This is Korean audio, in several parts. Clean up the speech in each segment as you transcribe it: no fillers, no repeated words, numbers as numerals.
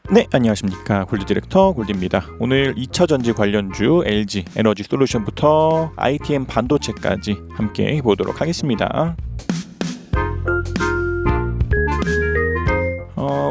네, 안녕하십니까. 골드 디렉터 골드입니다. 오늘 2차 전지 관련주 LG 에너지 솔루션부터 ITM 반도체까지 함께 보도록 하겠습니다.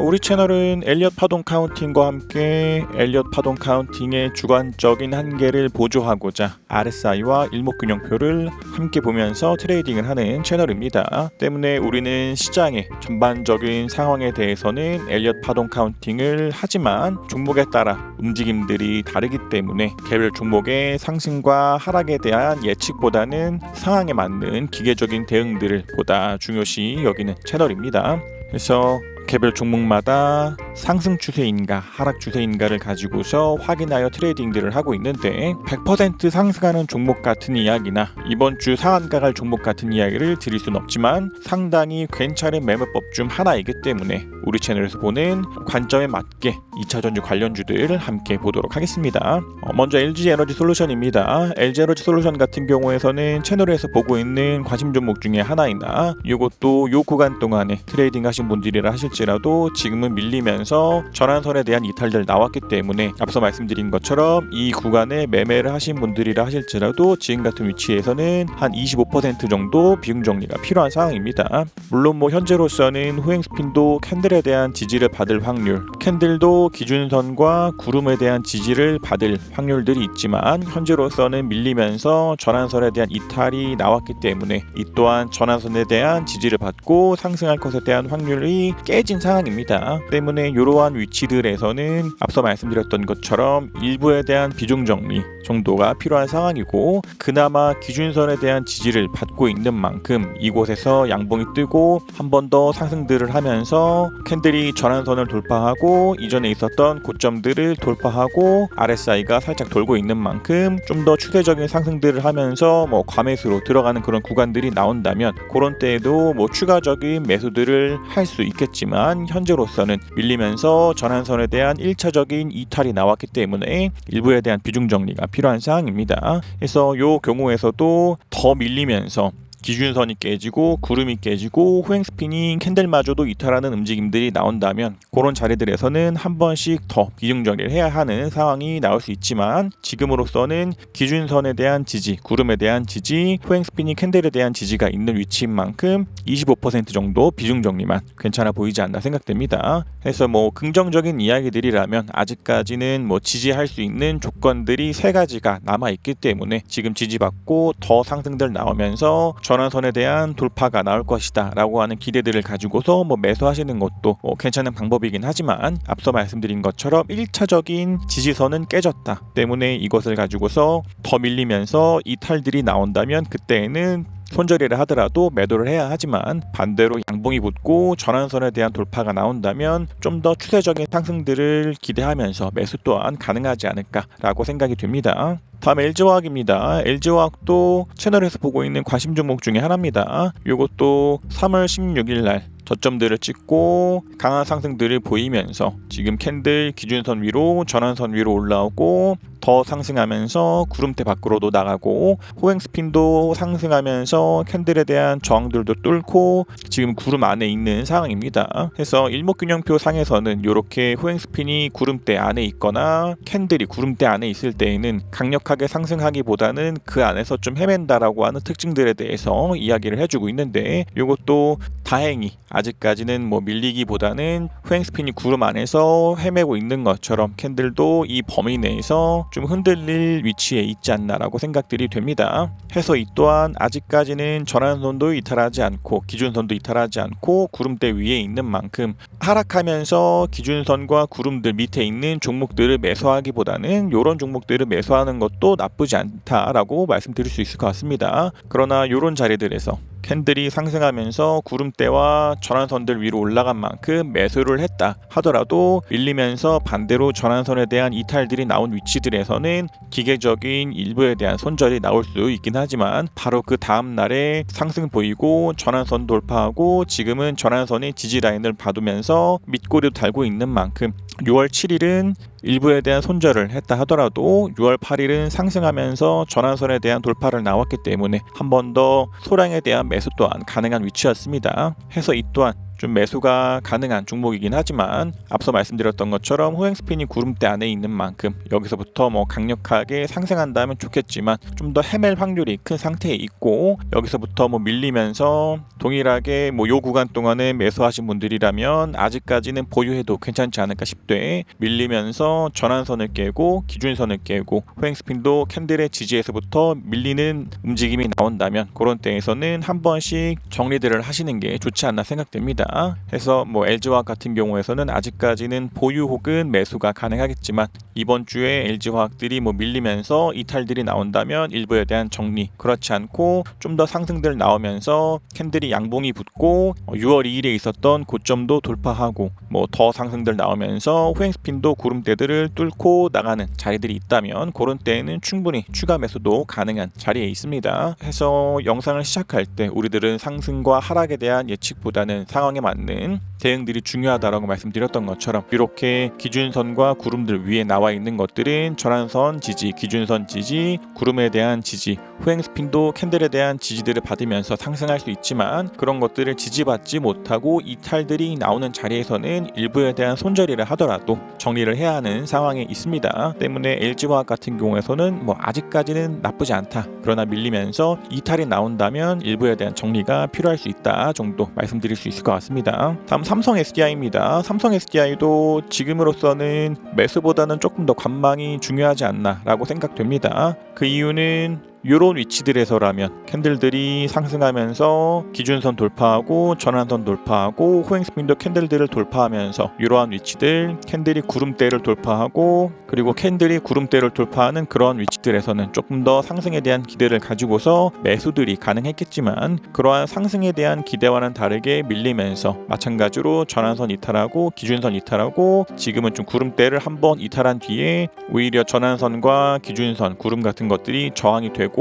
우리 채널은 엘리엇 파동 카운팅과 함께 엘리엇 파동 카운팅의 주관적인 한계를 보조하고자 RSI와 일목균형표를 함께 보면서 트레이딩을 하는 채널입니다. 때문에 우리는 시장의 전반적인 상황에 대해서는 엘리엇 파동 카운팅을 하지만 종목에 따라 움직임들이 다르기 때문에 개별 종목의 상승과 하락에 대한 예측보다는 상황에 맞는 기계적인 대응들을 보다 중요시 여기는 채널입니다. 그래서 개별 종목마다 상승 추세인가 하락 추세인가를 가지고서 확인하여 트레이딩들을 하고 있는데 100% 상승하는 종목 같은 이야기나 이번 주 상한가 갈 종목 같은 이야기를 드릴 수는 없지만 상당히 괜찮은 매매법 중 하나이기 때문에 우리 채널에서 보는 관점에 맞게 2차 전지 관련주들을 함께 보도록 하겠습니다. 먼저 LG 에너지 솔루션입니다. LG 에너지 솔루션 같은 경우에서는 채널에서 보고 있는 관심 종목 중에 하나이나 이것도 요 구간 동안에 트레이딩 하신 분들이라 하실지라도 지금은 밀리면서 전환선에 대한 이탈들 나왔기 때문에 앞서 말씀드린 것처럼 이 구간에 매매를 하신 분들이라 하실지라도 지금 같은 위치에서는 한 25% 정도 비중 정리가 필요한 상황입니다. 물론 현재로서는 후행 스핀도 캔들에 대한 지지를 받을 확률, 캔들도 기준선과 구름에 대한 지지를 받을 확률들이 있지만 현재로서는 밀리면서 전환선에 대한 이탈이 나왔기 때문에 이 또한 전환선에 대한 지지를 받고 상승할 것에 대한 확률이 깨진 상황입니다. 때문에 이러한 위치들에서는 앞서 말씀드렸던 것처럼 일부에 대한 비중 정리 정도가 필요한 상황이고 그나마 기준선에 대한 지지를 받고 있는 만큼 이곳에서 양봉이 뜨고 한 번 더 상승들을 하면서 캔들이 전환선을 돌파하고 이전에 있었던 고점들을 돌파하고 RSI가 살짝 돌고 있는 만큼 좀 더 추세적인 상승들을 하면서 과매수로 들어가는 그런 구간들이 나온다면 그런 때에도 추가적인 매수들을 할 수 있겠지만 현재로서는 밀리면서 전환선에 대한 1차적인 이탈이 나왔기 때문에 일부에 대한 비중 정리가 필요한 상황입니다. 그래서 이 경우에서도 더 밀리면서 기준선이 깨지고 구름이 깨지고 후행 스피닝 캔들마저도 이탈하는 움직임들이 나온다면 그런 자리들에서는 한 번씩 더 비중 정리를 해야 하는 상황이 나올 수 있지만 지금으로서는 기준선에 대한 지지, 구름에 대한 지지, 후행 스피닝 캔들에 대한 지지가 있는 위치인 만큼 25% 정도 비중 정리만 괜찮아 보이지 않나 생각됩니다. 그래서 긍정적인 이야기들이라면 아직까지는 지지할 수 있는 조건들이 세 가지가 남아있기 때문에 지금 지지받고 더 상승들 나오면서 전환선에 대한 돌파가 나올 것이다 라고 하는 기대들을 가지고서 매수하시는 것도 괜찮은 방법이긴 하지만 앞서 말씀드린 것처럼 1차적인 지지선은 깨졌다 때문에 이것을 가지고서 더 밀리면서 이탈들이 나온다면 그때에는 손절이라 하더라도 매도를 해야 하지만 반대로 양봉이 붙고 전환선에 대한 돌파가 나온다면 좀 더 추세적인 상승들을 기대하면서 매수 또한 가능하지 않을까라고 생각이 됩니다. 다음 LG화학입니다. LG화학도 채널에서 보고 있는 관심 종목 중에 하나입니다. 이것도 3월 16일 날 저점들을 찍고 강한 상승들을 보이면서 지금 캔들 기준선 위로 전환선 위로 올라오고 더 상승하면서 구름대 밖으로도 나가고 호행 스핀도 상승하면서 캔들에 대한 저항들도 뚫고 지금 구름 안에 있는 상황입니다. 그래서 일목균형표 상에서는 이렇게 호행 스핀이 구름대 안에 있거나 캔들이 구름대 안에 있을 때에는 강력하게 상승하기보다는 그 안에서 좀 헤맨다라고 하는 특징들에 대해서 이야기를 해주고 있는데 이것도 다행히 아직까지는 밀리기보다는 후행 스핀이 구름 안에서 헤매고 있는 것처럼 캔들도 이 범위 내에서 좀 흔들릴 위치에 있지 않나라고 생각들이 됩니다. 해서 이 또한 아직까지는 전환선도 이탈하지 않고 기준선도 이탈하지 않고 구름대 위에 있는 만큼 하락하면서 기준선과 구름들 밑에 있는 종목들을 매수하기보다는 이런 종목들을 매수하는 것도 나쁘지 않다라고 말씀드릴 수 있을 것 같습니다. 그러나 이런 자리들에서 캔들이 상승하면서 구름대와 전환선들 위로 올라간 만큼 매수를 했다 하더라도 밀리면서 반대로 전환선에 대한 이탈들이 나온 위치들에서는 기계적인 일부에 대한 손절이 나올 수 있긴 하지만 바로 그 다음 날에 상승 보이고 전환선 돌파하고 지금은 전환선의 지지 라인을 받으면서 밑꼬리도 달고 있는 만큼 6월 7일은 일부에 대한 손절을 했다 하더라도 6월 8일은 상승하면서 전환선에 대한 돌파를 나왔기 때문에 한 번 더 소량에 대한 매수 또한 가능한 위치였습니다. 해서 이 또한 좀 매수가 가능한 종목이긴 하지만 앞서 말씀드렸던 것처럼 후행 스핀이 구름대 안에 있는 만큼 여기서부터 뭐 강력하게 상승한다면 좋겠지만 좀 더 헤맬 확률이 큰 상태에 있고 여기서부터 뭐 밀리면서 동일하게 뭐 요 구간 동안에 매수하신 분들이라면 아직까지는 보유해도 괜찮지 않을까 싶되 밀리면서 전환선을 깨고 기준선을 깨고 후행 스핀도 캔들의 지지에서부터 밀리는 움직임이 나온다면 그런 때에서는 한 번씩 정리들을 하시는 게 좋지 않나 생각됩니다. 그래서 뭐 LG화학 같은 경우에서는 아직까지는 보유 혹은 매수가 가능하겠지만 이번 주에 LG화학들이 뭐 밀리면서 이탈들이 나온다면 일부에 대한 정리, 그렇지 않고 좀 더 상승들 나오면서 캔들이 양봉이 붙고 6월 2일에 있었던 고점도 돌파하고 뭐 더 상승들 나오면서 후행 스핀도 구름대들을 뚫고 나가는 자리들이 있다면 그런 때에는 충분히 추가 매수도 가능한 자리에 있습니다. 해서 영상을 시작할 때 우리들은 상승과 하락에 대한 예측보다는 상황에 맞는 대응들이 중요하다라고 말씀드렸던 것처럼 이렇게 기준선과 구름들 위에 나와 있는 것들은 전환선 지지, 기준선 지지, 구름에 대한 지지, 후행 스핀도 캔들에 대한 지지들을 받으면서 상승할 수 있지만 그런 것들을 지지받지 못하고 이탈들이 나오는 자리에서는 일부에 대한 손절이를 하더라도 정리를 해야 하는 상황에 있습니다. 때문에 LG화학 같은 경우에서는 뭐 아직까지는 나쁘지 않다. 그러나 밀리면서 이탈이 나온다면 일부에 대한 정리가 필요할 수 있다 정도 말씀드릴 수 있을 것 같습니다. 다음 삼성 SDI입니다. 삼성 SDI도 지금으로서는 매수보다는 조금 더 관망이 중요하지 않나라고 생각됩니다. 그 이유는 이런 위치들에서라면 캔들들이 상승하면서 기준선 돌파하고 전환선 돌파하고 후행 스핀도 캔들들을 돌파하면서 이러한 위치들 캔들이 구름대를 돌파하고 그리고 캔들이 구름대를 돌파하는 그런 위치들에서는 조금 더 상승에 대한 기대를 가지고서 매수들이 가능했겠지만 그러한 상승에 대한 기대와는 다르게 밀리면서 마찬가지로 전환선 이탈하고 기준선 이탈하고 지금은 좀 구름대를 한번 이탈한 뒤에 오히려 전환선과 기준선 구름 같은 것들이 저항이 되고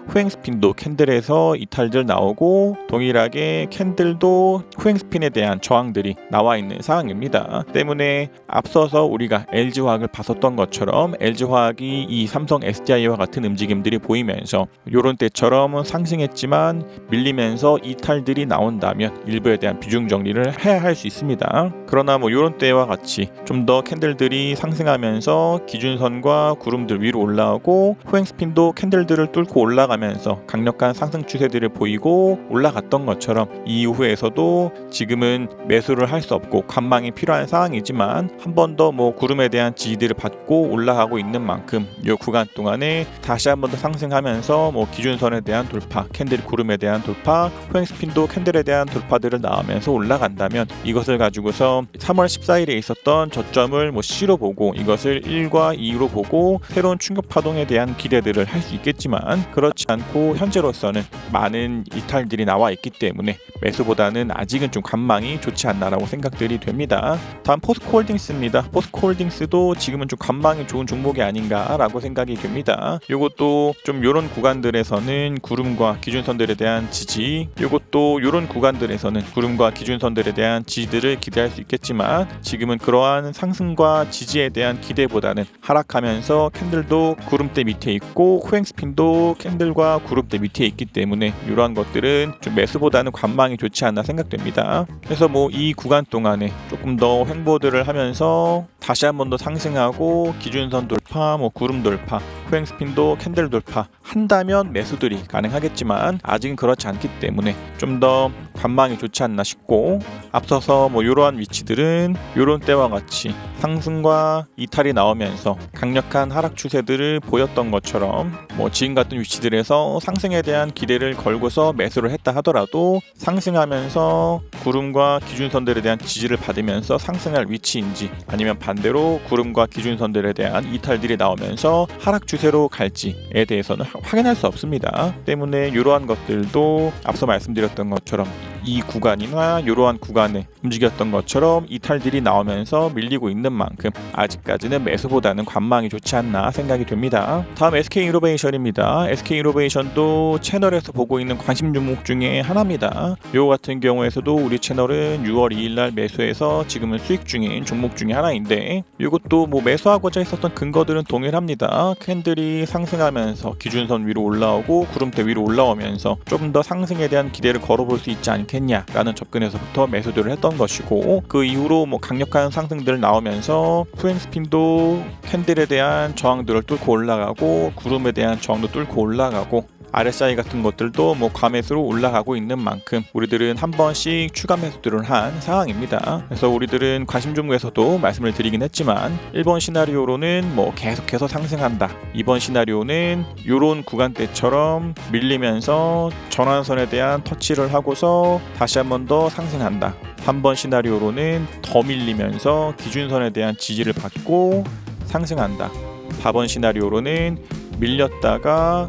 후행 스핀도 캔들에서 이탈들 나오고 동일하게 캔들도 후행 스핀에 대한 저항들이 나와 있는 상황입니다. 때문에 앞서서 우리가 LG화학을 봤었던 것처럼 LG화학이 이 삼성 SDI와 같은 움직임들이 보이면서 이런 때처럼 상승했지만 밀리면서 이탈들이 나온다면 일부에 대한 비중 정리를 해야 할 수 있습니다. 그러나 뭐 이런 때와 같이 좀 더 캔들들이 상승하면서 기준선과 구름들 위로 올라오고 후행 스핀도 캔들들을 뚫고 올라가면서 강력한 상승 추세들을 보이고 올라갔던 것처럼 이후에서도 지금은 매수를 할 수 없고 관망이 필요한 상황이지만 한 번 더 뭐 구름에 대한 지지들을 받고 올라가고 있는 만큼 이 구간 동안에 다시 한 번 더 상승하면서 뭐 기준선에 대한 돌파, 캔들 구름에 대한 돌파, 후행 스핀도 캔들에 대한 돌파들을 나오면서 올라간다면 이것을 가지고서 3월 14일에 있었던 저점을 뭐 C로 보고 이것을 1과 2로 보고 새로운 충격 파동에 대한 기대들을 할 수 있겠지만 그렇지 않고 현재로서는 많은 이탈들이 나와 있기 때문에 매수보다는 아직은 좀 관망이 좋지 않나라고 생각들이 됩니다. 다음 포스코홀딩스입니다. 포스코홀딩스도 지금은 좀 관망이 좋은 종목이 아닌가라고 생각이 됩니다. 이것도 좀 이런 구간들에서는 구름과 기준선들에 대한 지지, 이것도 이런 구간들에서는 구름과 기준선들에 대한 지지들을 기대할 수 있겠지만 지금은 그러한 상승과 지지에 대한 기대보다는 하락하면서 캔들도 구름대 밑에 있고 후행 스핀도 캔들과 구름대 밑에 있기 때문에 이러한 것들은 좀 매수보다는 관망이 좋지 않나 생각됩니다. 그래서 뭐 이 구간 동안에 조금 더 횡보들을 하면서 다시 한 번 더 상승하고 기준선 돌파, 뭐 구름 돌파, 후행 스핀도 캔들 돌파 한다면 매수들이 가능하겠지만 아직은 그렇지 않기 때문에 좀 더 관망이 좋지 않나 싶고 앞서서 뭐 이러한 위치들은 이런 때와 같이 상승과 이탈이 나오면서 강력한 하락 추세들을 보였던 것처럼 뭐 지금 같은 위치들에서 상승에 대한 기대를 걸고서 매수를 했다 하더라도 상승하면서 구름과 기준선들에 대한 지지를 받으면서 상승할 위치인지 아니면 반대로 구름과 기준선들에 대한 이탈들이 나오면서 하락 추세로 갈지에 대해서는 확인할 수 없습니다. 때문에 이러한 것들도 앞서 말씀드렸던 것처럼 이 구간이나 이러한 구간에 움직였던 것처럼 이탈들이 나오면서 밀리고 있는 만큼 아직까지는 매수보다는 관망이 좋지 않나 생각이 됩니다. 다음 SK이노베이션입니다. SK이노베이션도 채널에서 보고 있는 관심 종목 중에 하나입니다. 요 같은 경우에서도 우리 채널은 6월 2일날 매수해서 지금은 수익 중인 종목 중에 하나인데 이것도 뭐 매수하고자 했었던 근거들은 동일합니다. 캔들이 상승하면서 기준선 위로 올라오고 구름대 위로 올라오면서 조금 더 상승에 대한 기대를 걸어볼 수 있지 않겠습니까? 않겠냐라는 접근에서부터 매수들을 했던 것이고, 그 이후로 뭐 강력한 상승들 나오면서 후행 스핀도 캔들에 대한 저항들을 뚫고 올라가고 구름에 대한 저항도 뚫고 올라가고 RSI 같은 것들도 뭐 과매수로 올라가고 있는 만큼 우리들은 한 번씩 추가 매수들을 한 상황입니다. 그래서 우리들은 관심 종목에서도 말씀을 드리긴 했지만 1번 시나리오로는 뭐 계속해서 상승한다, 2번 시나리오는 요런 구간대처럼 밀리면서 전환선에 대한 터치를 하고서 다시 한 번 더 상승한다, 3번 시나리오로는 더 밀리면서 기준선에 대한 지지를 받고 상승한다, 4번 시나리오로는 밀렸다가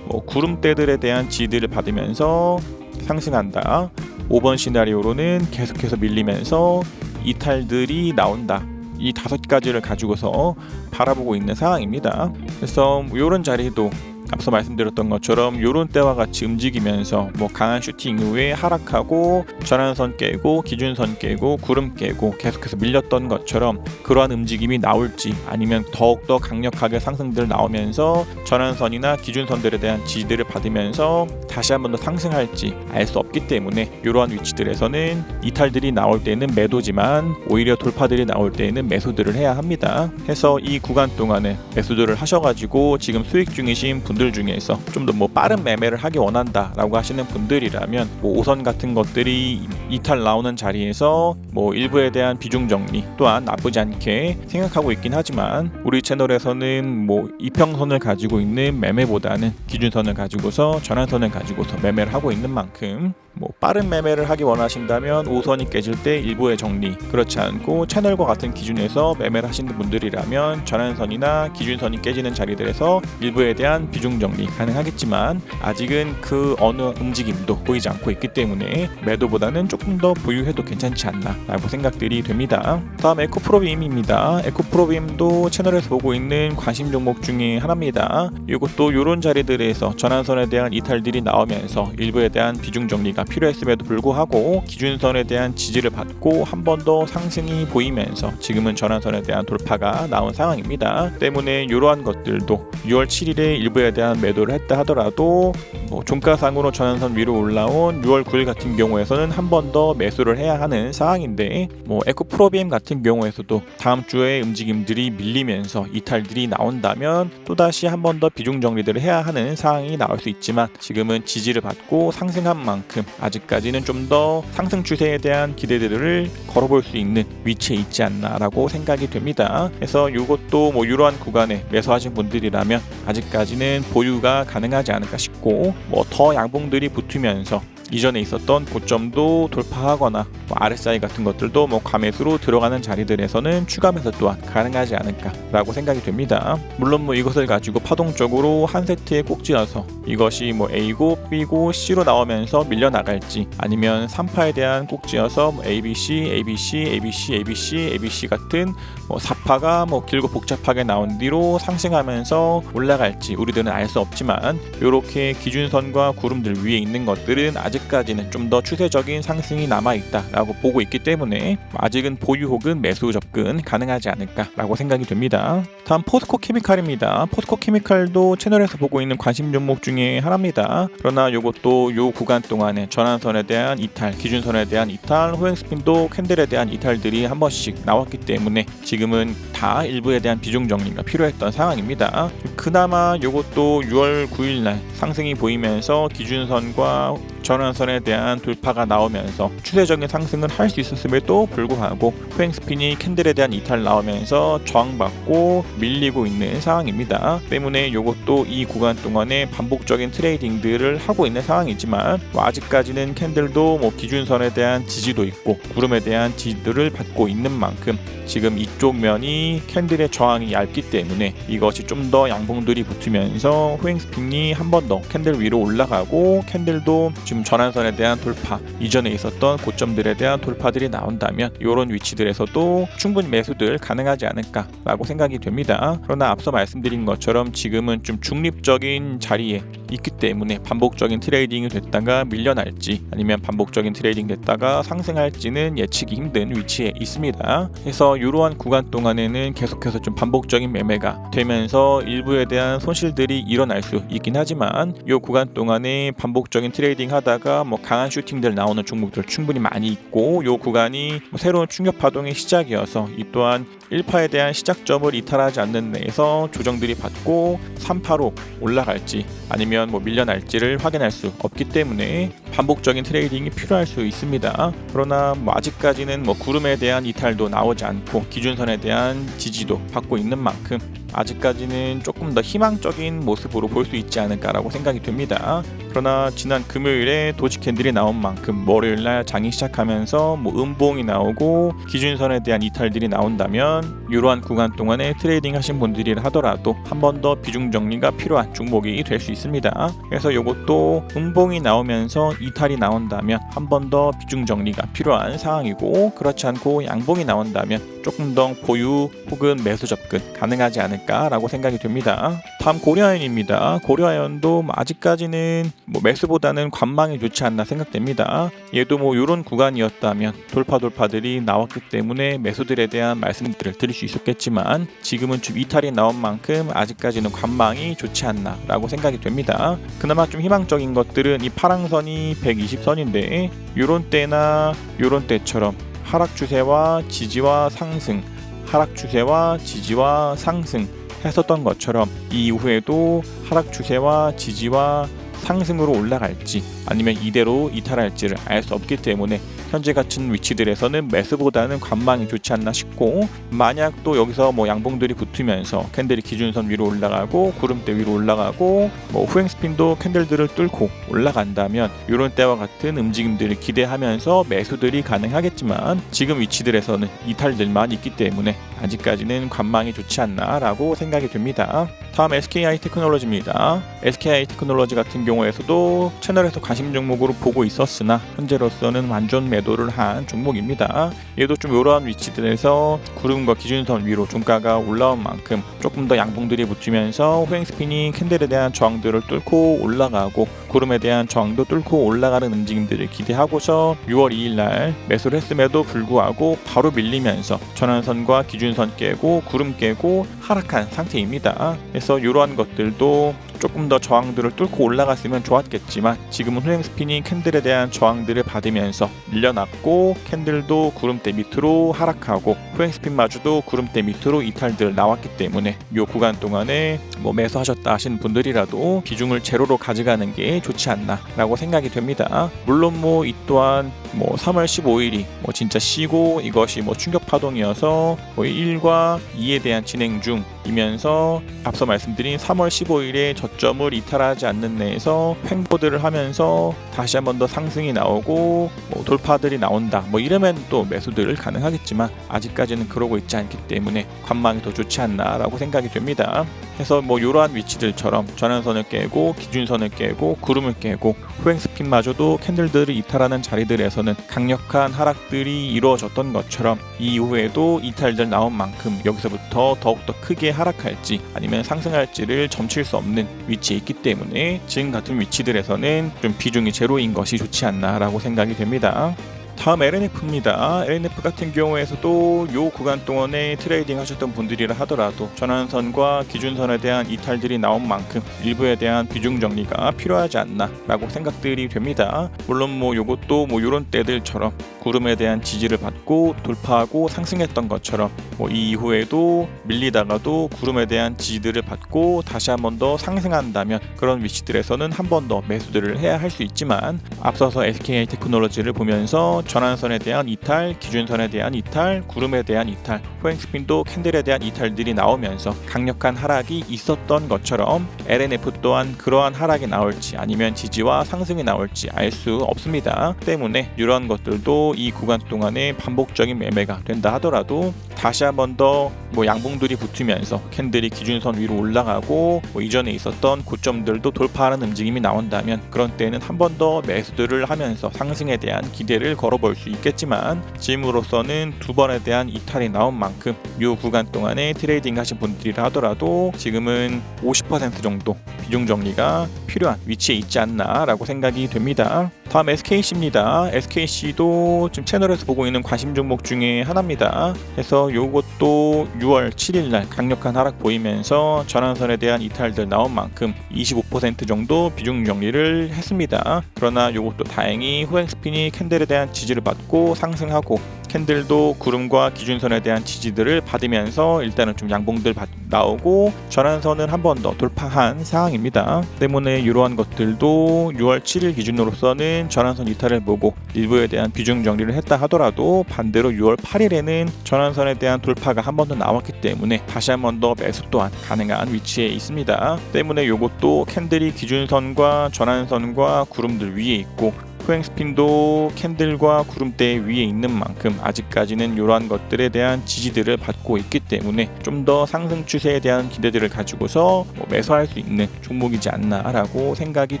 구름대들에 대한 지지를 받으면서 상승한다, 5번 시나리오로는 계속해서 밀리면서 이탈들이 나온다. 이 5가지를 가지고서 바라보고 있는 상황입니다. 그래서 이런 자리도 앞서 말씀드렸던 것처럼 이런 때와 같이 움직이면서 뭐 강한 슈팅 이후에 하락하고 전환선 깨고 기준선 깨고 구름 깨고 계속해서 밀렸던 것처럼 그러한 움직임이 나올지, 아니면 더욱더 강력하게 상승들 나오면서 전환선이나 기준선들에 대한 지지들을 받으면서 다시 한 번 더 상승할지 알 수 없기 때문에 이러한 위치들에서는 이탈들이 나올 때는 매도지만 오히려 돌파들이 나올 때는 매수들을 해야 합니다. 해서 이 구간 동안에 매수들을 하셔가지고 지금 수익 중이신 분들 중에서 좀 더 뭐 빠른 매매를 하기 원한다라고 하시는 분들이라면 뭐 5선 같은 것들이 이탈 나오는 자리에서 뭐 일부에 대한 비중 정리 또한 나쁘지 않게 생각하고 있긴 하지만, 우리 채널에서는 뭐 이평선을 가지고 있는 매매보다는 기준선을 가지고서 전환선을 가지고서 매매를 하고 있는 만큼 뭐 빠른 매매를 하기 원하신다면 5선이 깨질 때 일부의 정리, 그렇지 않고 채널과 같은 기준에서 매매를 하시는 분들이라면 전환선이나 기준선이 깨지는 자리들에서 일부에 대한 비중 정리 가능하겠지만 아직은 그 어느 움직임도 보이지 않고 있기 때문에 매도보다는 조금 더 보유해도 괜찮지 않나 라고 생각들이 됩니다. 다음 에코프로빔입니다. 에코프로빔도 채널에서 보고 있는 관심 종목 중에 하나입니다. 이것도 이런 자리들에서 전환선에 대한 이탈들이 나오면서 일부에 대한 비중 정리가 필요했음에도 불구하고 기준선에 대한 지지를 받고 한 번 더 상승이 보이면서 지금은 전환선에 대한 돌파가 나온 상황입니다. 때문에 이러한 것들도 6월 7일에 일부에 대한 매도를 했다 하더라도 뭐 종가상으로 전환선 위로 올라온 6월 9일 같은 경우에서는 한 번 더 매수를 해야 하는 상황인데, 뭐 에코프로빔 같은 경우에서도 다음 주에 움직임들이 밀리면서 이탈들이 나온다면 또다시 한 번 더 비중 정리들을 해야 하는 상황이 나올 수 있지만 지금은 지지를 받고 상승한 만큼 아직까지는 좀 더 상승 추세에 대한 기대들을 걸어볼 수 있는 위치에 있지 않나라고 생각이 됩니다. 그래서 이것도 뭐 이러한 구간에 매수하신 분들이라면 아직까지는 보유가 가능하지 않을까 싶고, 뭐 더 양봉들이 붙으면서 이전에 있었던 고점도 돌파하거나 뭐 RSI 같은 것들도 뭐 과매수로 들어가는 자리들에서는 추가 매수 또한 가능하지 않을까라고 생각이 됩니다. 물론 뭐 이것을 가지고 파동적으로 한 세트에 꼭지어서 이것이 뭐 A고 B고 C로 나오면서 밀려나갈지, 아니면 3파에 대한 꼭지어서 뭐 ABC, ABC, ABC, ABC, ABC 같은 뭐 4파가 뭐 길고 복잡하게 나온 뒤로 상승하면서 올라갈지 우리들은 알 수 없지만, 이렇게 기준선과 구름들 위에 있는 것들은 아직까지는 좀 더 추세적인 상승이 남아있다라고 보고 있기 때문에 아직은 보유 혹은 매수 접근 가능하지 않을까라고 생각이 됩니다. 다음 포스코 케미칼입니다. 포스코 케미칼도 채널에서 보고 있는 관심 종목 중에 하나입니다. 그러나 이것도 이 구간 동안에 전환선에 대한 이탈, 기준선에 대한 이탈, 호행 스핀도 캔들에 대한 이탈들이 한 번씩 나왔기 때문에 지금은 다 일부에 대한 비중 정리가 필요했던 상황입니다. 그나마 이것도 6월 9일날 상승이 보이면서 기준선과 전환선에 대한 돌파가 나오면서 추세적인 상승을 할 수 있었음에도 불구하고 호행 스핀이 캔들에 대한 이탈 나오면서 저항받고 밀리고 있는 상황입니다. 때문에 이것도 이 구간 동안에 반복적인 트레이딩들을 하고 있는 상황이지만 뭐 아직까지는 캔들도 뭐 기준선에 대한 지지도 있고 구름에 대한 지지들을 받고 있는 만큼 지금 이쪽 면이 캔들의 저항이 얇기 때문에 이것이 좀 더 양봉들이 붙으면서 호행 스핀이 한 번 더 캔들 위로 올라가고 캔들도 지금 전환선에 대한 돌파, 이전에 있었던 고점들에 대한 돌파들이 나온다면 이런 위치들에서도 충분히 매수들 가능하지 않을까라고 생각이 됩니다. 그러나 앞서 말씀드린 것처럼 지금은 좀 중립적인 자리에 있기 때문에 반복적인 트레이딩이 됐다가 밀려날지 아니면 반복적인 트레이딩 됐다가 상승할지는 예측이 힘든 위치에 있습니다. 그래서 이러한 구간 동안에는 계속해서 좀 반복적인 매매가 되면서 일부에 대한 손실들이 일어날 수 있긴 하지만 이 구간 동안에 반복적인 트레이딩 하다 하다가 뭐 강한 슈팅들 나오는 종목들 충분히 많이 있고, 요 구간이 뭐 새로운 충격 파동의 시작이어서 이 또한 1파에 대한 시작점을 이탈하지 않는 내에서 조정들이 받고 3파로 올라갈지 아니면 뭐 밀려날지를 확인할 수 없기 때문에 반복적인 트레이딩이 필요할 수 있습니다. 그러나 뭐 아직까지는 뭐 구름에 대한 이탈도 나오지 않고 기준선에 대한 지지도 받고 있는 만큼 아직까지는 조금 더 희망적인 모습으로 볼 수 있지 않을까라고 생각이 됩니다. 그러나 지난 금요일에 도지 캔들이 나온 만큼 월요일날 장이 시작하면서 뭐 음봉이 나오고 기준선에 대한 이탈들이 나온다면 이러한 구간 동안에 트레이딩 하신 분들이라 하더라도 한 번 더 비중 정리가 필요한 종목이 될 수 있습니다. 그래서 이것도 음봉이 나오면서 이탈이 나온다면 한 번 더 비중 정리가 필요한 상황이고, 그렇지 않고 양봉이 나온다면 조금 더 보유 혹은 매수 접근 가능하지 않을까라고 생각이 됩니다. 다음 고려아연입니다. 고려아연도 아직까지는 뭐 매수보다는 관망이 좋지 않나 생각됩니다. 얘도 뭐 이런 구간이었다면 돌파들이 나왔기 때문에 매수들에 대한 말씀들을 드릴 수 있었겠지만 지금은 좀 이탈이 나온 만큼 아직까지는 관망이 좋지 않나라고 생각이 됩니다. 그나마 좀 희망적인 것들은 이 파랑선이 120선인데 요런 때나 요런 때처럼 하락 추세와 지지와 상승, 하락 추세와 지지와 상승 했었던 것처럼 이후에도 하락 추세와 지지와 상승으로 올라갈지 아니면 이대로 이탈할지를 알 수 없기 때문에 현재 같은 위치들에서는 매수보다는 관망이 좋지 않나 싶고, 만약 또 여기서 뭐 양봉들이 붙으면서 캔들이 기준선 위로 올라가고 구름대 위로 올라가고 뭐 후행 스핀도 캔들들을 뚫고 올라간다면 이런 때와 같은 움직임들을 기대하면서 매수들이 가능하겠지만 지금 위치들에서는 이탈들만 있기 때문에 아직까지는 관망이 좋지 않나라고 생각이 됩니다. 다음 SKI 테크놀로지입니다. SKI 테크놀로지 같은 경우에서도 채널에서 관심 종목으로 보고 있었으나 현재로서는 완전 매도를 한 종목입니다. 얘도 좀 이러한 위치들에서 구름과 기준선 위로 종가가 올라온 만큼 조금 더 양봉들이 붙으면서 후행 스핀이 캔들에 대한 저항들을 뚫고 올라가고 구름에 대한 저항도 뚫고 올라가는 움직임들을 기대하고서 6월 2일날 매수를 했음에도 불구하고 바로 밀리면서 전환선과 기준선 깨고 구름 깨고 하락한 상태입니다. 그래서 이러한 것들도 조금 더 저항들을 뚫고 올라갔으면 좋았겠지만 지금은 후행 스핀이 캔들에 대한 저항들을 받으면서 밀려났고 캔들도 구름대 밑으로 하락하고 후행 스핀마저도 구름대 밑으로 이탈들 나왔기 때문에 이 구간 동안에 뭐 매수하셨다 하신 분들이라도 비중을 제로로 가져가는 게 좋지 않나 라고 생각이 됩니다. 물론 뭐 이 또한 뭐 3월 15일이 뭐 진짜 쉬고 이것이 뭐 충격 파동이어서 뭐 1과 2에 대한 진행 중이면서 앞서 말씀드린 3월 15일에 저점을 이탈하지 않는 내에서 횡보들을 하면서 다시 한 번 더 상승이 나오고 뭐 돌파들이 나온다 뭐 이러면 또 매수들을 가능하겠지만 아직까지는 그러고 있지 않기 때문에 관망이 더 좋지 않나 라고 생각이 됩니다. 그래서 뭐 이러한 위치들처럼 전환선을 깨고 기준선을 깨고 구름을 깨고 후행 스핀마저도 캔들들을 이탈하는 자리들에서는 강력한 하락들이 이루어졌던 것처럼 이후에도 이탈들 나온 만큼 여기서부터 더욱더 크게 하락할지 아니면 상승할지를 점칠 수 없는 위치에 있기 때문에 지금 같은 위치들에서는 좀 비중이 제로인 것이 좋지 않나 라고 생각이 됩니다. 다음 LNF입니다. LNF 같은 경우에서도 요 구간 동안에 트레이딩 하셨던 분들이라 하더라도 전환선과 기준선에 대한 이탈들이 나온 만큼 일부에 대한 비중 정리가 필요하지 않나 라고 생각들이 됩니다. 물론 뭐 요것도 뭐 요런 때들처럼 구름에 대한 지지를 받고 돌파하고 상승했던 것처럼 뭐 이 이후에도 밀리다가도 구름에 대한 지지들을 받고 다시 한 번 더 상승한다면 그런 위치들에서는 한 번 더 매수들을 해야 할 수 있지만 앞서서 SKI 테크놀로지를 보면서 전환선에 대한 이탈, 기준선에 대한 이탈, 구름에 대한 이탈, 후행 스핀도 캔들에 대한 이탈들이 나오면서 강력한 하락이 있었던 것처럼 LNF 또한 그러한 하락이 나올지 아니면 지지와 상승이 나올지 알 수 없습니다. 때문에 이러한 것들도 이 구간 동안에 반복적인 매매가 된다 하더라도 다시 한 번 더 뭐 양봉들이 붙으면서 캔들이 기준선 위로 올라가고 뭐 이전에 있었던 고점들도 돌파하는 움직임이 나온다면 그런 때는 한 번 더 매수들을 하면서 상승에 대한 기대를 걸어볼 수 있겠지만 지금으로서는 두 번에 대한 이탈이 나온 만큼 이 구간 동안에 트레이딩 하신 분들이라 하더라도 지금은 50% 정도 비중 정리가 필요한 위치에 있지 않나 라고 생각이 됩니다. 다음 SKC입니다. SKC도 지금 채널에서 보고 있는 관심 종목 중에 하나입니다. 그래서 요것도 6월 7일날 강력한 하락 보이면서 전환선에 대한 이탈들 나온 만큼 25% 정도 비중 정리를 했습니다. 그러나 요것도 다행히 후행 스핀이 캔들에 대한 지지를 받고 상승하고 캔들도 구름과 기준선에 대한 지지들을 받으면서 일단은 좀 양봉들 나오고 전환선을 한 번 더 돌파한 상황입니다. 때문에 이러한 것들도 6월 7일 기준으로서는 전환선 이탈을 보고 일부에 대한 비중 정리를 했다 하더라도 반대로 6월 8일에는 전환선에 대한 돌파가 한 번 더 나왔기 때문에 다시 한 번 더 매수 또한 가능한 위치에 있습니다. 때문에 이것도 캔들이 기준선과 전환선과 구름들 위에 있고 후행 스핀도 캔들과 구름대 위에 있는 만큼 아직까지는 이러한 것들에 대한 지지들을 받고 있기 때문에 좀 더 상승 추세에 대한 기대들을 가지고서 매수할 수 있는 종목이지 않나라고 생각이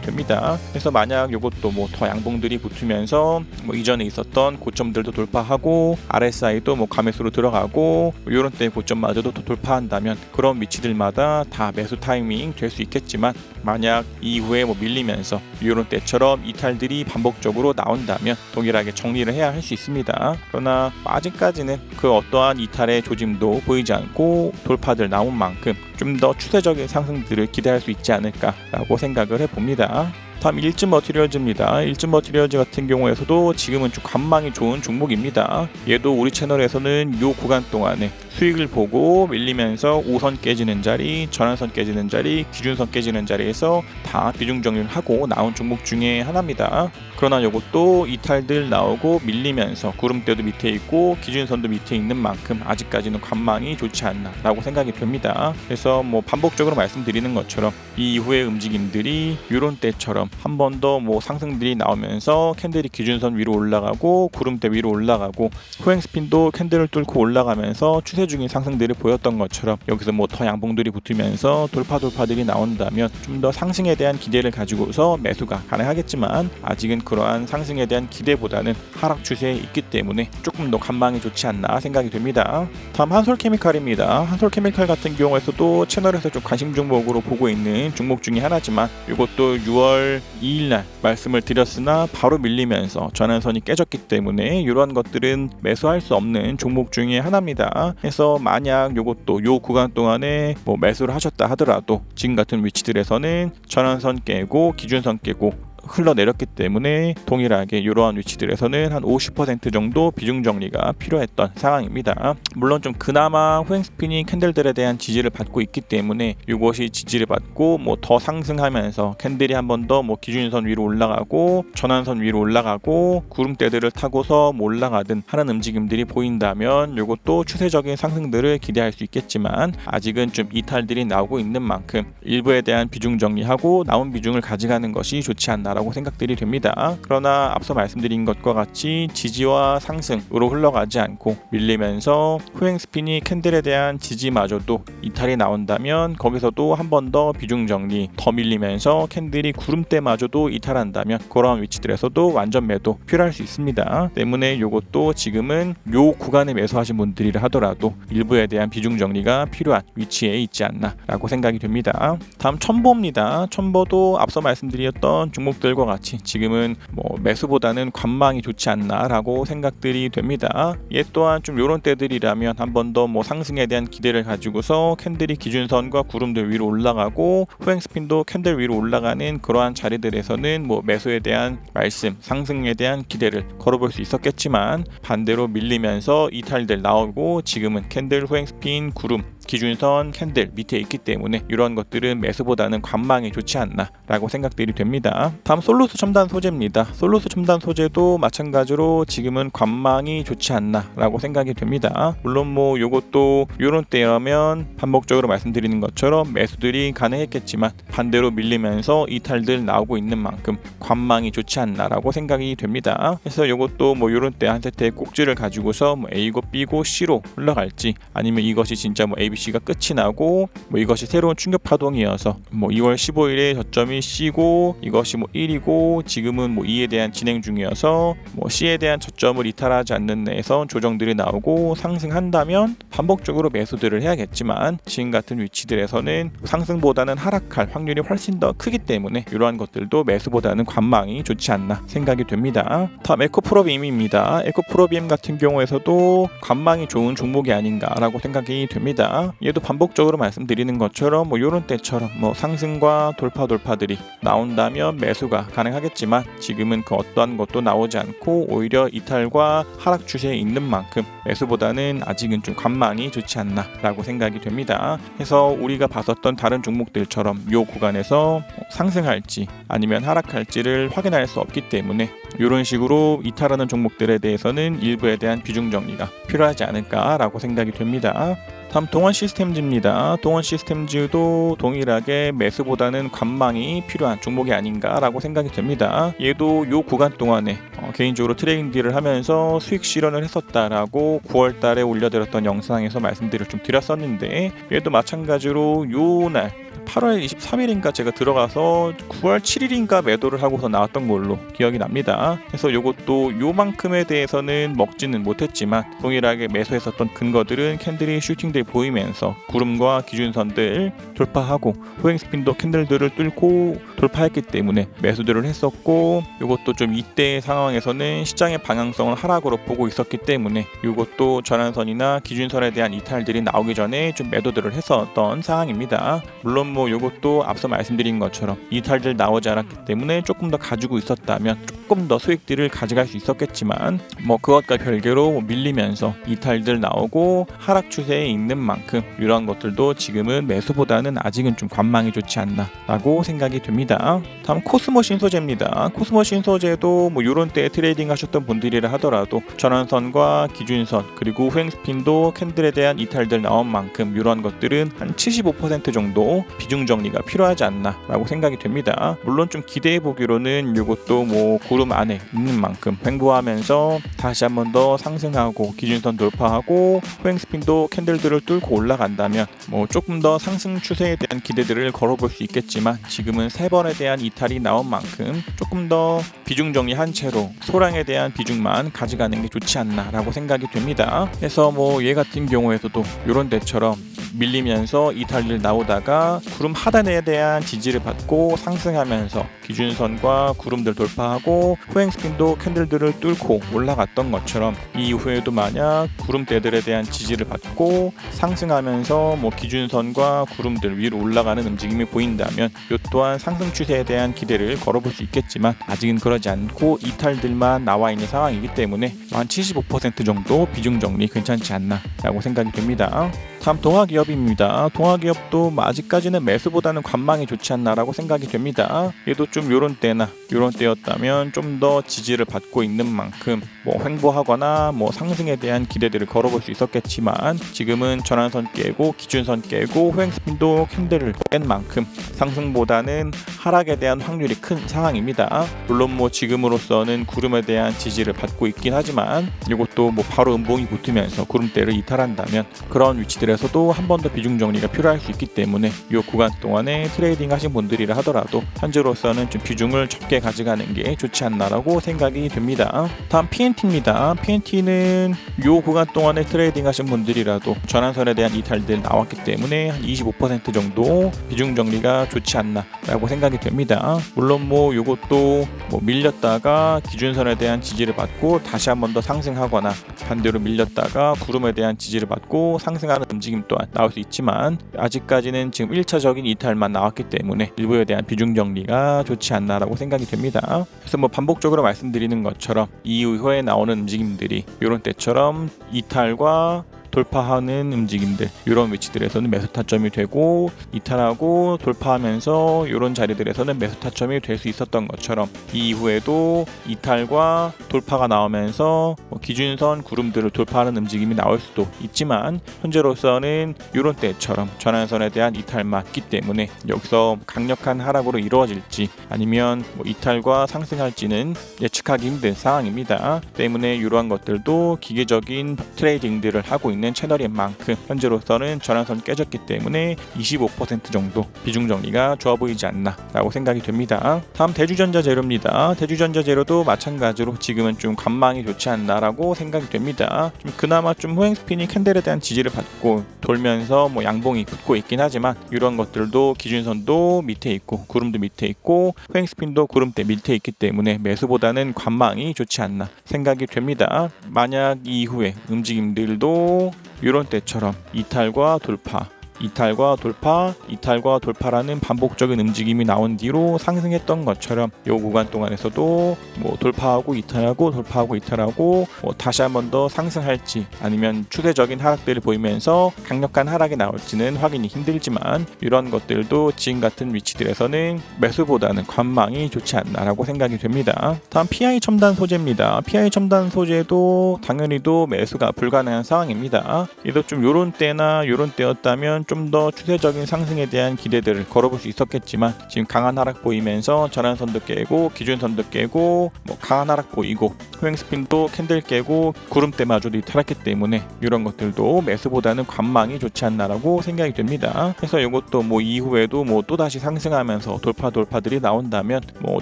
됩니다. 그래서 만약 이것도 더 양봉들이 붙으면서 이전에 있었던 고점들도 돌파하고 RSI도 과매수로 들어가고 이런 때 고점마저도 또 돌파한다면 그런 위치들마다 다 매수 타이밍 될 수 있겠지만 만약 이후에 밀리면서 이런 때처럼 이탈들이 반복적으로 나온다면 동일하게 정리를 해야 할 수 있습니다. 그러나 아직까지는 그 어떠한 이탈의 조짐도 보이지 않고 돌파들 나온 만큼 좀 더 추세적인 상승들을 기대할 수 있지 않을까라고 생각을 해봅니다. 다음 일진 머티리얼즈입니다. 일진 머티리얼즈 같은 경우에서도 지금은 좀 관망이 좋은 종목입니다. 얘도 우리 채널에서는 요 구간 동안에 수익을 보고 밀리면서 5선 깨지는 자리, 전환선 깨지는 자리, 기준선 깨지는 자리에서 다 비중 정리를 하고 나온 종목 중에 하나입니다. 그러나 이것도 이탈들 나오고 밀리면서 구름대도 밑에 있고 기준선도 밑에 있는 만큼 아직까지는 관망이 좋지 않나라고 생각이 됩니다. 그래서 반복적으로 말씀드리는 것처럼 이 이후의 움직임들이 이런 때처럼 한 번 더 상승들이 나오면서 캔들이 기준선 위로 올라가고 구름대 위로 올라가고 후행 스핀도 캔들을 뚫고 올라가면서 추세 중인 상승들을 보였던 것처럼 여기서 더 양봉들이 붙으면서 돌파들이 나온다면 좀 더 상승에 대한 기대를 가지고서 매수가 가능하겠지만 아직은 그러한 상승에 대한 기대보다는 하락 추세에 있기 때문에 조금 더 관망이 좋지 않나 생각이 됩니다. 다음 한솔케미칼입니다. 한솔케미칼 같은 경우에서도 채널에서 좀 관심 종목으로 보고 있는 종목 중에 하나지만 이것도 6월 2일날 말씀을 드렸으나 바로 밀리면서 전환선이 깨졌기 때문에 이러한 것들은 매수할 수 없는 종목 중에 하나입니다. 그래서 만약 이것도 요 구간 동안에 매수를 하셨다 하더라도 지금 같은 위치들에서는 전환선 깨고 기준선 깨고 흘러내렸기 때문에 동일하게 이러한 위치들에서는 한 50% 정도 비중 정리가 필요했던 상황입니다. 물론 좀 그나마 후행 스핀이 캔들들에 대한 지지를 받고 있기 때문에 이것이 지지를 받고 더 상승하면서 캔들이 한 번 더 기준선 위로 올라가고 전환선 위로 올라가고 구름대들을 타고서 올라가든 하는 움직임들이 보인다면 이것도 추세적인 상승들을 기대할 수 있겠지만 아직은 좀 이탈들이 나오고 있는 만큼 일부에 대한 비중 정리하고 남은 비중을 가져가는 것이 좋지 않나 라고 생각들이 됩니다. 그러나 앞서 말씀드린 것과 같이 지지와 상승으로 흘러가지 않고 밀리면서 후행 스핀이 캔들에 대한 지지마저도 이탈이 나온다면 거기서도 한 번 더 비중 정리 더 밀리면서 캔들이 구름대마저도 이탈한다면 그러한 위치들에서도 완전 매도 필요할 수 있습니다. 때문에 이것도 지금은 요 구간에 매수하신 분들이라 하더라도 일부에 대한 비중 정리가 필요한 위치에 있지 않나 라고 생각이 됩니다. 다음 첨보입니다. 첨보도 앞서 말씀드렸던 종목 들과 같이 지금은 매수보다는 관망이 좋지 않나라고 생각들이 됩니다. 얘 또한 좀 요런 때들이라면 한 번 더 상승에 대한 기대를 가지고서 캔들이 기준선과 구름들 위로 올라가고 후행 스핀도 캔들 위로 올라가는 그러한 자리들에서는 매수에 대한 말씀, 상승에 대한 기대를 걸어볼 수 있었겠지만 반대로 밀리면서 이탈들 나오고 지금은 캔들, 후행 스핀, 구름 기준선, 캔들 밑에 있기 때문에 이런 것들은 매수보다는 관망이 좋지 않나 라고 생각들이 됩니다. 다음 솔루스 첨단 소재입니다. 솔루스 첨단 소재도 마찬가지로 지금은 관망이 좋지 않나 라고 생각이 됩니다. 물론 요것도 이런 때라면 반복적으로 말씀드리는 것처럼 매수들이 가능했겠지만 반대로 밀리면서 이탈들 나오고 있는 만큼 관망이 좋지 않나 라고 생각이 됩니다. 그래서 이것도 이런 때 한 세트의 꼭지를 가지고서 A고 B고 C로 흘러갈지 아니면 이것이 진짜 A, ABC가 끝이 나고 이것이 새로운 충격 파동이어서 2월 15일에 저점이 C고 이것이 1이고 지금은 2에 대한 진행 중이어서 C에 대한 저점을 이탈하지 않는 내에선 조정들이 나오고 상승한다면 반복적으로 매수들을 해야겠지만 지금 같은 위치들에서는 상승보다는 하락할 확률이 훨씬 더 크기 때문에 이러한 것들도 매수보다는 관망이 좋지 않나 생각이 됩니다. 다음 에코프로빔입니다. 에코프로빔 같은 경우에서도 관망이 좋은 종목이 아닌가라고 생각이 됩니다. 얘도 반복적으로 말씀드리는 것처럼 이런 때처럼 상승과 돌파들이 나온다면 매수가 가능하겠지만 지금은 그 어떠한 것도 나오지 않고 오히려 이탈과 하락 추세에 있는 만큼 매수보다는 아직은 좀 관망이 좋지 않나 라고 생각이 됩니다. 그래서 우리가 봤었던 다른 종목들처럼 이 구간에서 상승할지 아니면 하락할지를 확인할 수 없기 때문에 이런 식으로 이탈하는 종목들에 대해서는 일부에 대한 비중 정리가 필요하지 않을까라고 생각이 됩니다. 다음 동원 시스템즈입니다. 동원 시스템즈도 동일하게 매수보다는 관망이 필요한 종목이 아닌가라고 생각이 됩니다. 얘도 요 구간 동안에 개인적으로 트레이딩을 하면서 수익 실현을 했었다라고 9월 달에 올려드렸던 영상에서 말씀들을 좀 드렸었는데 얘도 마찬가지로 요날 8월 23일인가 제가 들어가서 9월 7일인가 매도를 하고서 나왔던 걸로 기억이 납니다. 그래서 요것도 요만큼에 대해서는 먹지는 못했지만 동일하게 매수했었던 근거들은 캔들이 슈팅들 보이면서 구름과 기준선들 돌파하고 호행 스핀도 캔들들을 뚫고 돌파했기 때문에 매수들을 했었고 요것도 좀 이때의 상황에서는 시장의 방향성을 하락으로 보고 있었기 때문에 요것도 전환선이나 기준선에 대한 이탈들이 나오기 전에 좀 매도들을 했었던 상황입니다. 물론 요것도 앞서 말씀드린 것처럼 이탈들 나오지 않았기 때문에 조금 더 가지고 있었다면 조금 더 수익들을 가져갈 수 있었겠지만 그것과 별개로 밀리면서 이탈들 나오고 하락 추세에 있는 만큼 이런 것들도 지금은 매수보다는 아직은 좀 관망이 좋지 않나 라고 생각이 됩니다. 다음 코스모 신소재입니다. 코스모 신소재도 이런 때에 트레이딩 하셨던 분들이라 하더라도 전환선과 기준선 그리고 후행 스핀도 캔들에 대한 이탈들 나온 만큼 이런 것들은 한 75% 정도 비중 정리가 필요하지 않나 라고 생각이 됩니다. 물론 좀 기대해 보기로는 이것도 구름 안에 있는 만큼 횡보하면서 다시 한 번 더 상승하고 기준선 돌파하고 후행 스핀도 캔들들을 뚫고 올라간다면 조금 더 상승 추세에 대한 기대들을 걸어볼 수 있겠지만 지금은 3번에 대한 이탈이 나온 만큼 조금 더 비중 정리한 채로 소량에 대한 비중만 가져가는 게 좋지 않나 라고 생각이 됩니다. 그래서 얘 같은 경우에서도 이런 데처럼 밀리면서 이탈들 나오다가 구름 하단에 대한 지지를 받고 상승하면서 기준선과 구름들 돌파하고 후행 스핀도 캔들들을 뚫고 올라갔던 것처럼 이후에도 만약 구름대들에 대한 지지를 받고 상승하면서 기준선과 구름들 위로 올라가는 움직임이 보인다면 이 또한 상승 추세에 대한 기대를 걸어볼 수 있겠지만 아직은 그러지 않고 이탈들만 나와 있는 상황이기 때문에 한 75% 정도 비중 정리 괜찮지 않나 라고 생각이 됩니다. 다음 동아기업입니다. 동아기업도 아직까지는 매수보다는 관망이 좋지 않나라고 생각이 됩니다. 얘도 좀 요런 때나 요런 때였다면 좀 더 지지를 받고 있는 만큼 횡보하거나 상승에 대한 기대들을 걸어볼 수 있었겠지만 지금은 전환선 깨고 기준선 깨고 후행 스핀도 캔들을 깬 만큼 상승보다는 하락에 대한 확률이 큰 상황입니다. 물론 지금으로서는 구름에 대한 지지를 받고 있긴 하지만 이것도 바로 음봉이 붙으면서 구름대를 이탈한다면 그런 위치들에서도 한 번 더 비중 정리가 필요할 수 있기 때문에 이 구간 동안에 트레이딩 하신 분들이라 하더라도 현재로서는 좀 비중을 적게 가져가는 게 좋지 않나라고 생각이 됩니다. 다음 PNT입니다. PNT는 이 구간 동안에 트레이딩 하신 분들이라도 전환선에 대한 이탈들 나왔기 때문에 한 25% 정도 비중 정리가 좋지 않나라고 생각이 됩니다. 물론 이것도 밀렸다가 기준선에 대한 지지를 받고 다시 한 번 더 상승하거나 반대로 밀렸다가 구름에 대한 지지를 받고 상승하는 움직임 또한 나올 수 있지만 아직까지는 지금 1차적인 이탈만 나왔기 때문에 일부에 대한 비중 정리가 좋지 않나라고 생각이 됩니다. 그래서 반복적으로 말씀드리는 것처럼 이후에 나오는 움직임들이 이런 때처럼 이탈과 돌파하는 움직임들 이런 위치들에서는 매수 타점이 되고 이탈하고 돌파하면서 이런 자리들에서는 매수 타점이 될 수 있었던 것처럼 이후에도 이탈과 돌파가 나오면서 기준선 구름들을 돌파하는 움직임이 나올 수도 있지만 현재로서는 이런 때처럼 전환선에 대한 이탈만 있기 때문에 여기서 강력한 하락으로 이루어질지 아니면 이탈과 상승할지는 예측하기 힘든 상황입니다. 때문에 이러한 것들도 기계적인 트레이딩들을 하고 있는 있는 채널인 만큼 현재로서는 전환선 깨졌기 때문에 25% 정도 비중 정리가 좋아 보이지 않나 라고 생각이 됩니다. 다음 대주전자 재료입니다. 대주전자 재료도 마찬가지로 지금은 좀 관망이 좋지 않나 라고 생각이 됩니다. 좀 그나마 좀 후행 스핀이 캔들에 대한 지지를 받고 돌면서 뭐 양봉이 붙고 있긴 하지만 이런 것들도 기준선도 밑에 있고 구름도 밑에 있고 후행 스핀도 구름대 밑에 있기 때문에 매수보다는 관망이 좋지 않나 생각이 됩니다. 만약 이후에 움직임들도 이런 때처럼 이탈과 돌파, 이탈과 돌파, 이탈과 돌파라는 반복적인 움직임이 나온 뒤로 상승했던 것처럼 이 구간 동안에서도 뭐 돌파하고 이탈하고 돌파하고 이탈하고 뭐 다시 한 번 더 상승할지 아니면 추세적인 하락들을 보이면서 강력한 하락이 나올지는 확인이 힘들지만 이런 것들도 지금 같은 위치들에서는 매수보다는 관망이 좋지 않나라고 생각이 됩니다. 다음 PI 첨단 소재입니다. PI 첨단 소재도 당연히도 매수가 불가능한 상황입니다. 얘도 좀 요런 때나 요런 때였다면 좀 더 추세적인 상승에 대한 기대들을 걸어볼 수 있었겠지만 지금 강한 하락 보이면서 전환선도 깨고 기준선도 깨고 뭐 강한 하락 보이고 후행 스핀도 캔들 깨고 구름대마저도 이탈했기 때문에 이런 것들도 매수보다는 관망이 좋지 않나라고 생각이 됩니다. 그래서 이것도 뭐 이후에도 뭐 또다시 상승하면서 돌파들이 나온다면 뭐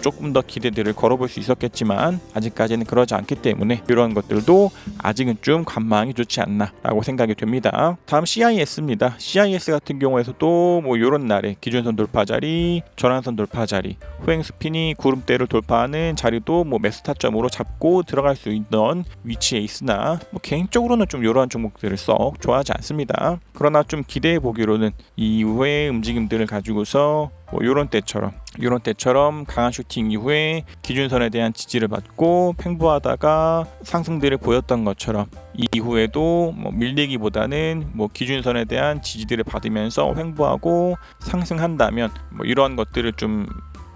조금 더 기대들을 걸어볼 수 있었겠지만 아직까지는 그러지 않기 때문에 이런 것들도 아직은 좀 관망이 좋지 않나라고 생각이 됩니다. 다음 CIS입니다. CIS 같은 경우에서도 뭐 이런 날에 기준선 돌파 자리, 전환선 돌파 자리, 후행 스핀이 구름대를 돌파하는 자리도 뭐 매수 타점으로 잡고 들어갈 수 있는 위치에 있으나 뭐 개인적으로는 좀 이러한 종목들을 썩 좋아하지 않습니다. 그러나 좀 기대해 보기로는 이후의 움직임들을 가지고서 뭐 이런 때처럼 강한 슈팅 이후에 기준선에 대한 지지를 받고 횡보하다가 상승들을 보였던 것처럼 이후에도 뭐 밀리기보다는 뭐 기준선에 대한 지지들을 받으면서 횡보하고 상승한다면 뭐 이러한 것들을 좀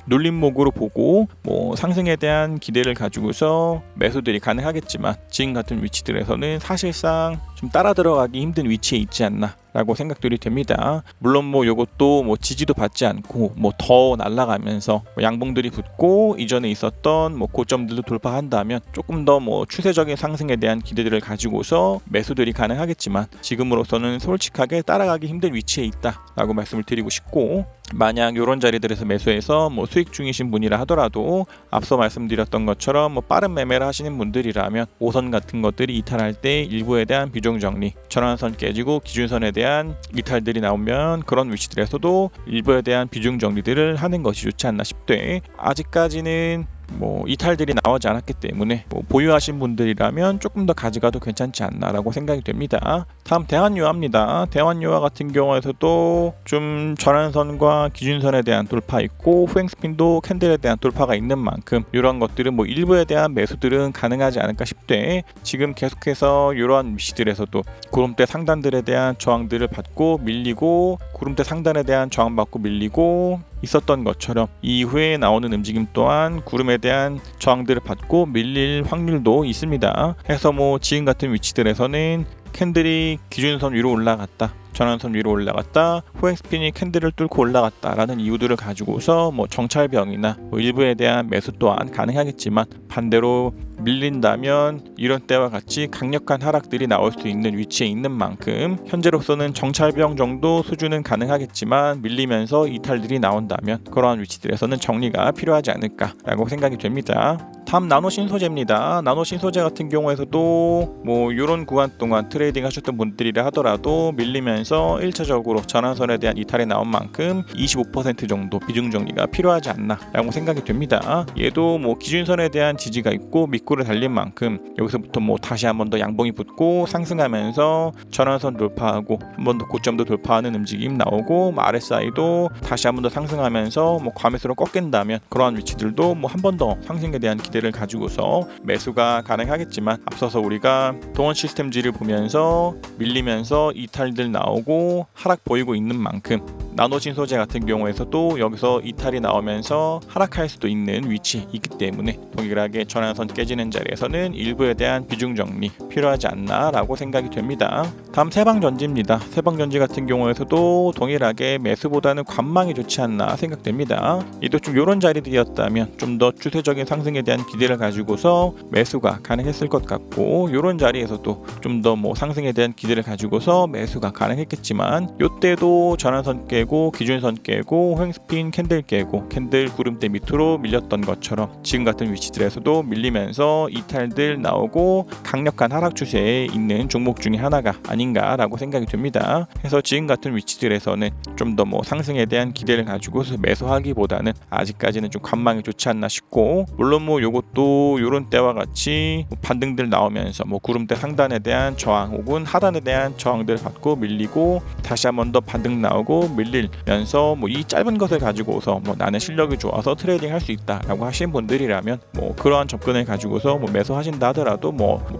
눌림목으로 보고 뭐 상승에 대한 기대를 가지고서 매수들이 가능하겠지만 지금 같은 위치들에서는 사실상 좀 따라 들어가기 힘든 위치에 있지 않나 라고 생각들이 됩니다. 물론 뭐 요것도 뭐 지지도 받지 않고 뭐 더 날아가면서 뭐 양봉들이 붙고 이전에 있었던 뭐 고점들도 돌파한다면 조금 더 뭐 추세적인 상승에 대한 기대들을 가지고서 매수들이 가능하겠지만 지금으로서는 솔직하게 따라가기 힘든 위치에 있다 라고 말씀을 드리고 싶고, 만약 이런 자리들에서 매수해서 뭐 수익 중이신 분이라 하더라도 앞서 말씀드렸던 것처럼 뭐 빠른 매매를 하시는 분들이라면 5선 같은 것들이 이탈할 때 일부에 대한 비중 정리, 전환선 깨지고 기준선에 대한 이탈들이 나오면 그런 위치들에서도 일부에 대한 비중 정리들을 하는 것이 좋지 않나 싶되, 아직까지는 뭐 이탈들이 나오지 않았기 때문에 뭐 보유하신 분들이라면 조금 더 가져가도 괜찮지 않나라고 생각이 됩니다. 다음 대한유화입니다. 대한유화 같은 경우에서도 좀 전환선과 기준선에 대한 돌파 있고 후행 스핀도 캔들에 대한 돌파가 있는 만큼 이런 것들은 뭐 일부에 대한 매수들은 가능하지 않을까 싶되, 지금 계속해서 이러한 위치들에서도 구름대 상단들에 대한 저항들을 받고 밀리고 구름대 상단에 대한 저항받고 밀리고 있었던 것처럼 이후에 나오는 움직임 또한 구름에 대한 저항들을 받고 밀릴 확률도 있습니다. 해서 뭐 지금 같은 위치들에서는 캔들이 기준선 위로 올라갔다, 전환선 위로 올라갔다, 후행 스핀이 캔들을 뚫고 올라갔다라는 이유들을 가지고서 뭐 정찰병이나 뭐 일부에 대한 매수 또한 가능하겠지만, 반대로 밀린다면 이런 때와 같이 강력한 하락들이 나올 수 있는 위치에 있는 만큼 현재로서는 정찰병 정도 수준은 가능하겠지만 밀리면서 이탈들이 나온다면 그러한 위치들에서는 정리가 필요하지 않을까라고 생각이 됩니다. 다음 나노신소재입니다. 나노신소재 같은 경우에서도 뭐 이런 구간 동안 트레이딩 하셨던 분들이라 하더라도 밀리면서 1차적으로 전환선에 대한 이탈이 나온 만큼 25% 정도 비중 정리가 필요하지 않나 라고 생각이 됩니다. 얘도 뭐 기준선에 대한 지지가 있고 밑구를 달린 만큼 여기서부터 뭐 다시 한 번 더 양봉이 붙고 상승하면서 전환선 돌파하고 한 번 더 고점도 돌파하는 움직임 나오고, 뭐 RSI도 다시 한 번 더 상승하면서 뭐 과매수로 꺾인다면 그러한 위치들도 뭐 한 번 더 상승에 대한 기대를 가지고서 매수가 가능하겠지만, 앞서서 우리가 동원 시스템지를 보면서 밀리면서 이탈들 나오고 하락 보이고 있는 만큼 나노진 소재 같은 경우에서도 여기서 이탈이 나오면서 하락할 수도 있는 위치에 있기 때문에 동일하게 전환선 깨지는 자리에서는 일부에 대한 비중 정리 필요하지 않나 라고 생각이 됩니다. 다음 세방전지입니다. 세방전지 같은 경우에서도 동일하게 매수보다는 관망이 좋지 않나 생각됩니다. 이도 좀 이런 자리들이었다면 좀 더 추세적인 상승에 대한 기대를 가지고서 매수가 가능했을 것 같고, 이런 자리에서도 좀 더 상승에 대한 기대를 가지고서 매수가 가능했겠지만, 이때도 전환선 깨고 기준선 깨고 횡스핀 캔들 깨고 캔들 구름대 밑으로 밀렸던 것처럼 지금 같은 위치들에서도 밀리면서 이탈들 나오고 강력한 하락 추세에 있는 종목 중에 하나가 아닌가라고 생각이 됩니다. 그래서 지금 같은 위치들에서는 좀 더 상승에 대한 기대를 가지고서 매수하기보다는 아직까지는 좀 관망이 좋지 않나 싶고, 물론 요것도 요런 때와 같이 반등들 나오면서 구름대 상단에 대한 저항 혹은 하단에 대한 저항들을 받고 밀리고 다시 한번 더 반등 나오고 밀리면서 이 짧은 것을 가지고서 나는 실력이 좋아서 트레이딩 할 수 있다라고 하시는 분들이라면 그러한 접근을 가지고서 매수하신다 하더라도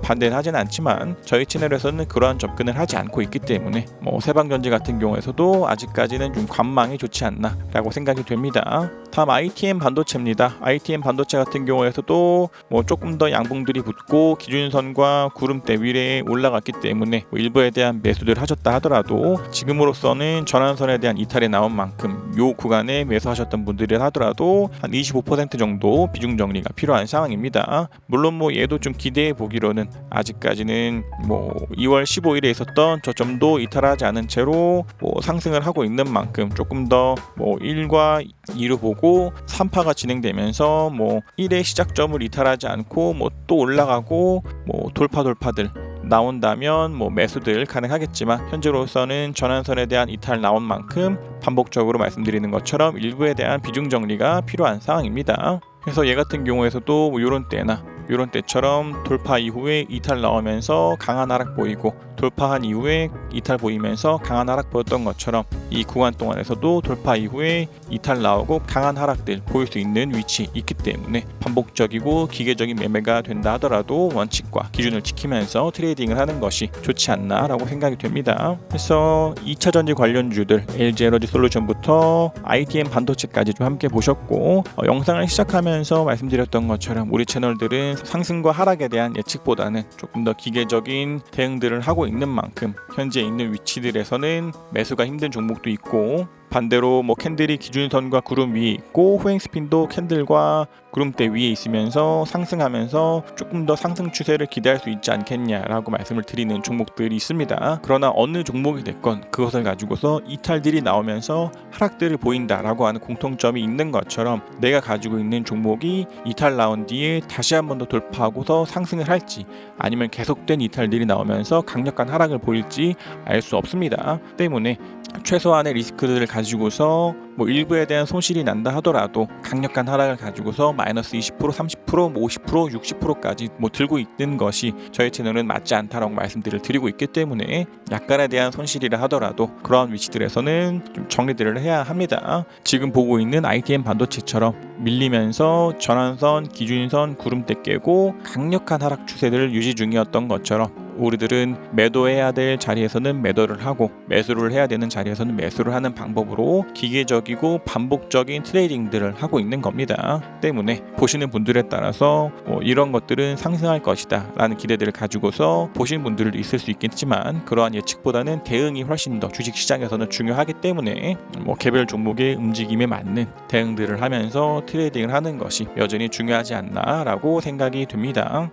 반대는 하진 않지만, 저희 채널에서는 그러한 접근을 하지 않고 있기 때문에 세방전지 같은 경우에서도 아직까지는 좀 관망이 좋지 않나 라고 생각이 됩니다. 다음 ITM 반도체입니다. ITM 반도체 같은 경우에서도 조금 더 양봉들이 붙고 기준선과 구름대 위에 올라갔기 때문에 일부에 대한 매수들 하셨다 하더라도 지금으로서는 전환선에 대한 이탈이 나온 만큼 요 구간에 매수하셨던 분들이 하더라도 한 25% 정도 비중 정리가 필요한 상황입니다. 물론 얘도 좀 기대해 보기로는 아직까지는 2월 15일에 있었던 저점도 이탈하지 않은 채로 상승을 하고 있는 만큼 조금 더 1과 2로 보고 3파가 진행되면서 1의 시작점을 이탈하지 않고 또 올라가고 돌파들 나온다면 매수들 가능하겠지만, 현재로서는 전환선에 대한 이탈 나온 만큼 반복적으로 말씀드리는 것처럼 일부에 대한 비중 정리가 필요한 상황입니다. 그래서 얘 같은 경우에서도 요런 때처럼 돌파 이후에 이탈 나오면서 강한 하락 보이고, 돌파한 이후에 이탈 보이면서 강한 하락 보였던 것처럼 이 구간 동안에서도 돌파 이후에 이탈 나오고 강한 하락들 보일 수 있는 위치 있기 때문에 반복적이고 기계적인 매매가 된다 하더라도 원칙과 기준을 지키면서 트레이딩을 하는 것이 좋지 않나 라고 생각이 됩니다. 그래서 2차전지 관련주들 LG에너지 솔루션부터 ITM 반도체까지 좀 함께 보셨고, 영상을 시작하면서 말씀드렸던 것처럼 우리 채널들은 상승과 하락에 대한 예측보다는 조금 더 기계적인 대응들을 하고 있는 만큼 현재 있는 위치들에서는 매수가 힘든 종목도 있고, 반대로 캔들이 기준선과 구름 위에 있고 후행스핀도 캔들과 구름대 위에 있으면서 상승하면서 조금 더 상승 추세를 기대할 수 있지 않겠냐라고 말씀을 드리는 종목들이 있습니다. 그러나 어느 종목이 됐건 그것을 가지고서 이탈들이 나오면서 하락들을 보인다라고 하는 공통점이 있는 것처럼, 내가 가지고 있는 종목이 이탈 나온 뒤에 다시 한 번 더 돌파하고서 상승을 할지 아니면 계속된 이탈들이 나오면서 강력한 하락을 보일지 알 수 없습니다. 때문에 최소한의 리스크들을 가지고서 일부에 대한 손실이 난다 하더라도 강력한 하락을 가지고서 마이너스 20%, 30%, 50%, 60%까지 들고 있는 것이 저희 채널은 맞지 않다라고 말씀들을 드리고 있기 때문에, 약간에 대한 손실이라 하더라도 그러한 위치들에서는 좀 정리들을 해야 합니다. 지금 보고 있는 ITM 반도체처럼 밀리면서 전환선, 기준선, 구름대 깨고 강력한 하락 추세를 유지 중이었던 것처럼 우리들은 매도해야 될 자리에서는 매도를 하고 매수를 해야 되는 자리에서는 매수를 하는 방법으로 기계적이고 반복적인 트레이딩들을 하고 있는 겁니다. 때문에 보시는 분들에 따라서 이런 것들은 상승할 것이다 라는 기대들을 가지고서 보시는 분들도 있을 수 있겠지만, 그러한 예측보다는 대응이 훨씬 더 주식시장에서는 중요하기 때문에 개별 종목의 움직임에 맞는 대응들을 하면서 트레이딩을 하는 것이 여전히 중요하지 않나 라고 생각이 됩니다.